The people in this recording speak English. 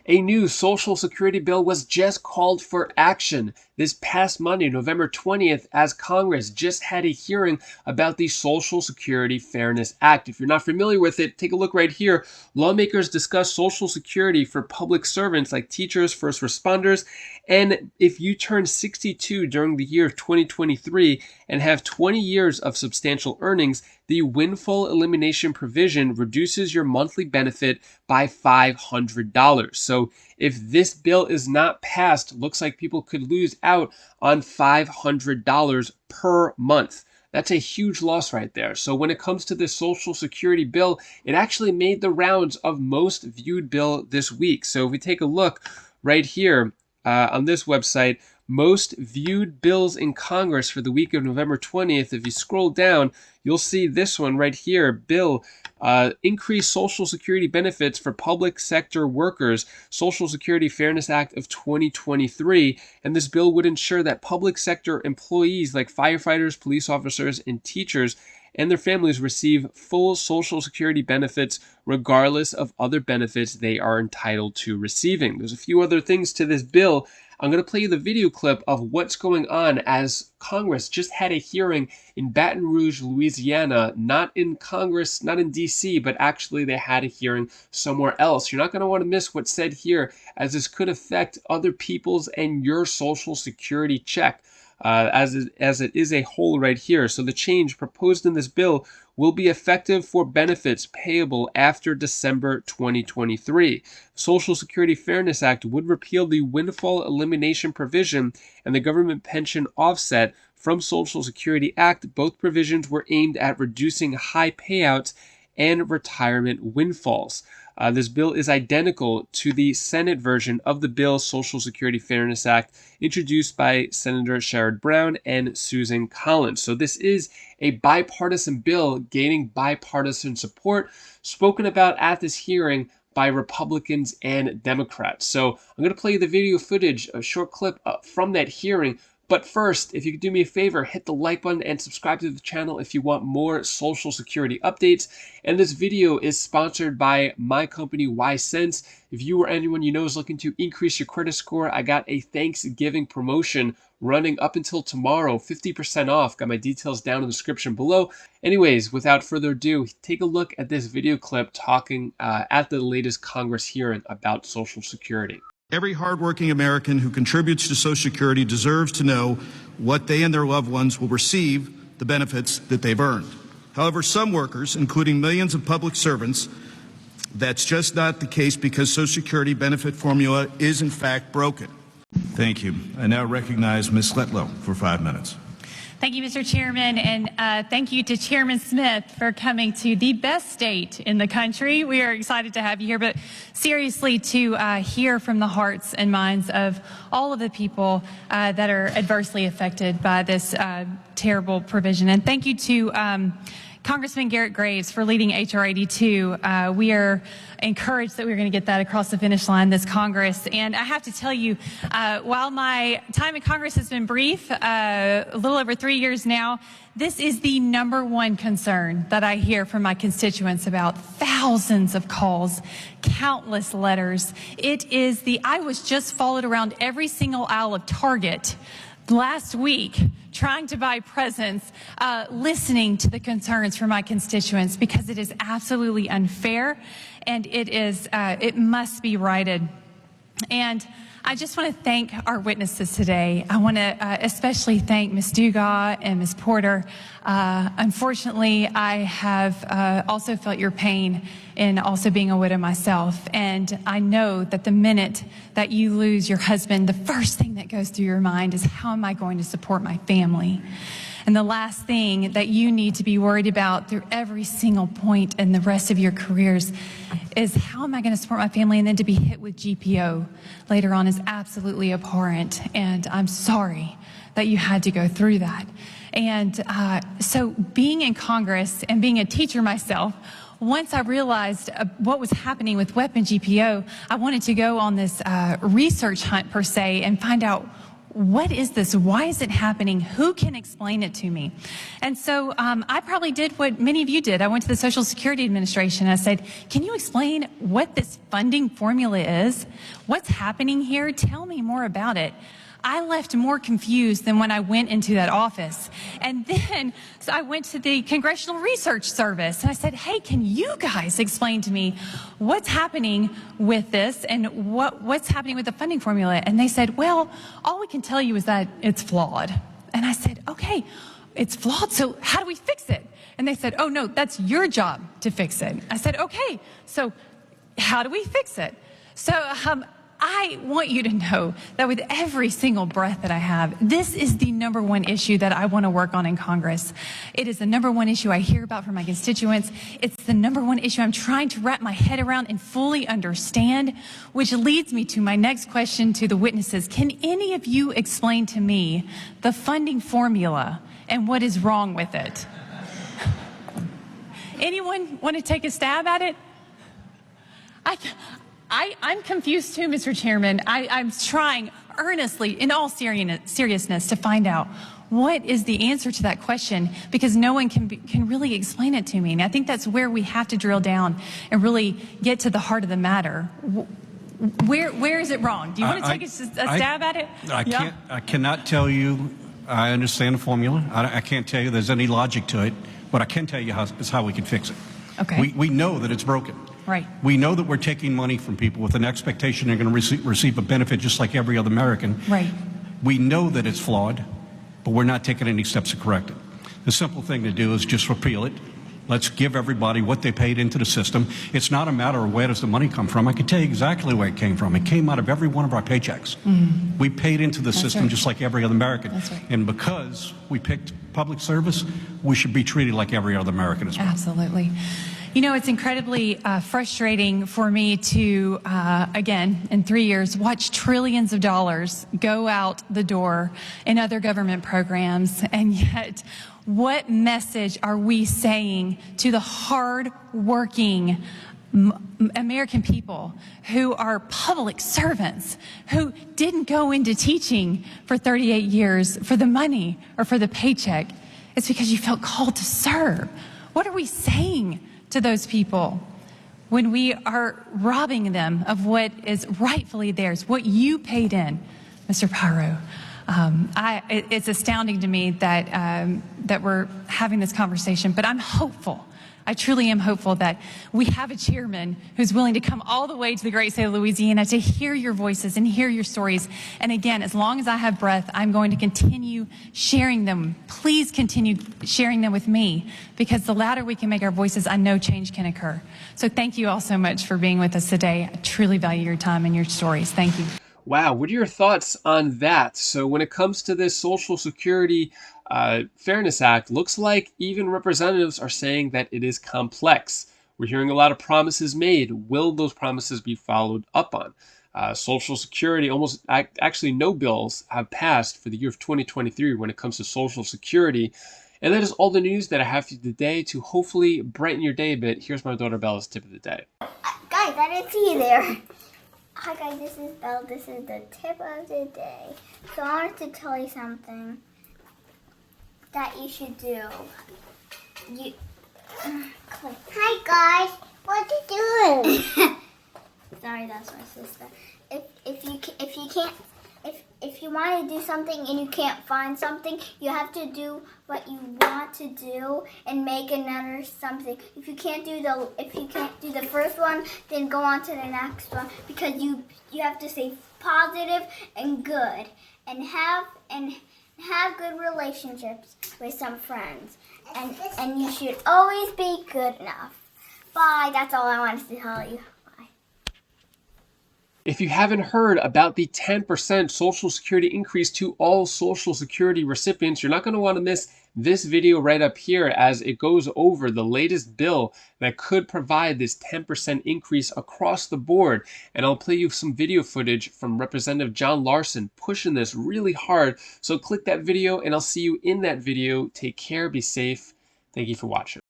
A new Social Security bill was just called for action this past Monday, November 20th, as Congress just had a hearing about the Social Security Fairness Act. If you're not familiar with it, take a look right here. Lawmakers discuss Social Security for public servants like teachers, first responders, and if you turn 62 during the year of 2023 and have 20 years of substantial earnings, the windfall elimination provision reduces your monthly benefit by $500. So if this bill is not passed, looks like people could lose out on $500 per month. That's a huge loss right there. So when it comes to this Social Security bill, it actually made the rounds of most viewed bill this week. So if we take a look right here on this website, most viewed bills in Congress for the week of November 20th, if you scroll down, you'll see this one right here, bill increase Social Security benefits for public sector workers, Social Security Fairness Act of 2023. And this bill would ensure that public sector employees like firefighters, police officers, and teachers and their families receive full Social Security benefits regardless of other benefits they are entitled to receiving. There's a few other things to this bill. I'm going to play you the video clip of what's going on as Congress just had a hearing in Baton Rouge, Louisiana, not in Congress, not in DC, but actually they had a hearing somewhere else. You're not going to want to miss what's said here, as this could affect other people's and your Social Security check. As it is a whole right here. So the change proposed in this bill will be effective for benefits payable after December 2023. Social Security Fairness Act would repeal the windfall elimination provision and the government pension offset from Social Security Act. Both provisions were aimed at reducing high payouts and retirement windfalls. This bill is identical to the Senate version of the bill Social Security Fairness Act introduced by Senator Sherrod Brown and Susan Collins. So this is a bipartisan bill gaining bipartisan support, spoken about at this hearing by Republicans and Democrats. So I'm going to play you the video footage, a short clip from that hearing. But first, if you could do me a favor, hit the like button and subscribe to the channel if you want more Social Security updates. And this video is sponsored by my company, YSense. If you or anyone you know is looking to increase your credit score, I got a Thanksgiving promotion running up until tomorrow, 50% off. Got my details down in the description below. Anyways, without further ado, take a look at this video clip talking at the latest Congress hearing about Social Security. Every hardworking American who contributes to Social Security deserves to know what they and their loved ones will receive, the benefits that they've earned. However, some workers, including millions of public servants, that's just not the case because Social Security benefit formula is in fact broken. Thank you. I now recognize Ms. Letlow for 5 minutes. Thank you, Mr. Chairman, and thank you to Chairman Smith for coming to the best state in the country. We are excited to have you here, but seriously to hear from the hearts and minds of all of the people that are adversely affected by this terrible provision. And thank you to Congressman Garrett Graves for leading H.R. 82. We are encouraged that we're going to get that across the finish line this Congress. And I have to tell you, while my time in Congress has been brief, a little over 3 years now, this is the #1 concern that I hear from my constituents about. Thousands of calls, countless letters. I was just followed around every single aisle of Target last week trying to buy presents, listening to the concerns from my constituents, because it is absolutely unfair and it must be righted. And I just want to thank our witnesses today. I want to especially thank Ms. Dugas and Ms. Porter. Unfortunately, I have also felt your pain in also being a widow myself. And I know that the minute that you lose your husband, the first thing that goes through your mind is, how am I going to support my family? And the last thing that you need to be worried about through every single point in the rest of your careers is, how am I going to support my family? And then to be hit with GPO later on is absolutely abhorrent. And I'm sorry that you had to go through that. And so being in Congress and being a teacher myself, once I realized what was happening with weapon GPO, I wanted to go on this research hunt per se and find out what is this? Why is it happening? Who can explain it to me? And so I probably did what many of you did. I went to the Social Security Administration. I said, can you explain what this funding formula is? What's happening here? Tell me more about it. I left more confused than when I went into that office. And then so I went to the Congressional Research Service and I said, hey, can you guys explain to me what's happening with this and what's happening with the funding formula? And they said, well, all we can tell you is that it's flawed. And I said, okay, it's flawed, so how do we fix it? And they said, oh, no, that's your job to fix it. I said, okay, so how do we fix it? So I want you to know that with every single breath that I have, this is the #1 issue that I want to work on in Congress. It is the #1 issue I hear about from my constituents. It's the #1 issue I'm trying to wrap my head around and fully understand, which leads me to my next question to the witnesses. Can any of you explain to me the funding formula and what is wrong with it? Anyone want to take a stab at it? I'm confused too, Mr. Chairman. I'm trying earnestly, in all seriousness, to find out what is the answer to that question, because no one can really explain it to me. And I think that's where we have to drill down and really get to the heart of the matter. Where is it wrong? Do you want to take a stab at it? I cannot tell you. I understand the formula. I can't tell you there's any logic to it. What I can tell you is how we can fix it. Okay. We know that it's broken. Right. We know that we're taking money from people with an expectation they're going to receive a benefit just like every other American. Right. We know that it's flawed, but we're not taking any steps to correct it. The simple thing to do is just repeal it. Let's give everybody what they paid into the system. It's not a matter of where does the money come from. I can tell you exactly where it came from. It came out of every one of our paychecks. Mm-hmm. We paid into the system just like every other American. That's right. And because we picked public service, we should be treated like every other American as well. Absolutely. You know, it's incredibly frustrating for me to, again, in 3 years, watch trillions of dollars go out the door in other government programs. And yet, what message are we saying to the hard-working American people who are public servants, who didn't go into teaching for 38 years for the money or for the paycheck? It's because you felt called to serve. What are we saying to those people when we are robbing them of what is rightfully theirs, what you paid in, Mr. Pyro? It's astounding to me that we're having this conversation, but I'm hopeful. I truly am hopeful that we have a chairman who's willing to come all the way to the great state of Louisiana to hear your voices and hear your stories. And again, as long as I have breath, I'm going to continue sharing them. Please continue sharing them with me, because the louder we can make our voices, I know change can occur. So thank you all so much for being with us today. I truly value your time and your stories. Thank you. Wow, what are your thoughts on that? So when it comes to this Social Security Fairness Act, looks like even representatives are saying that it is complex. We're hearing a lot of promises made. Will those promises be followed up on? Social Security, actually no bills have passed for the year of 2023 when it comes to Social Security. And that is all the news that I have for you today to hopefully brighten your day a bit. Here's my daughter Bella's tip of the day. Guys, I didn't see you there. Hi guys, this is Belle. This is the tip of the day. So I wanted to tell you something that you should do. Hi guys, what are you doing? Sorry, that's my sister. If you want to do something and you can't find something, you have to do what you want to do and make another something. If you can't do the first one, then go on to the next one, because you have to stay positive and good and have good relationships with some friends, and you should always be good enough. Bye. That's all I wanted to tell you. If you haven't heard about the 10% Social Security increase to all Social Security recipients, you're not going to want to miss this video right up here, as it goes over the latest bill that could provide this 10% increase across the board. And I'll play you some video footage from Representative John Larson pushing this really hard. So click that video and I'll see you in that video. Take care, be safe. Thank you for watching.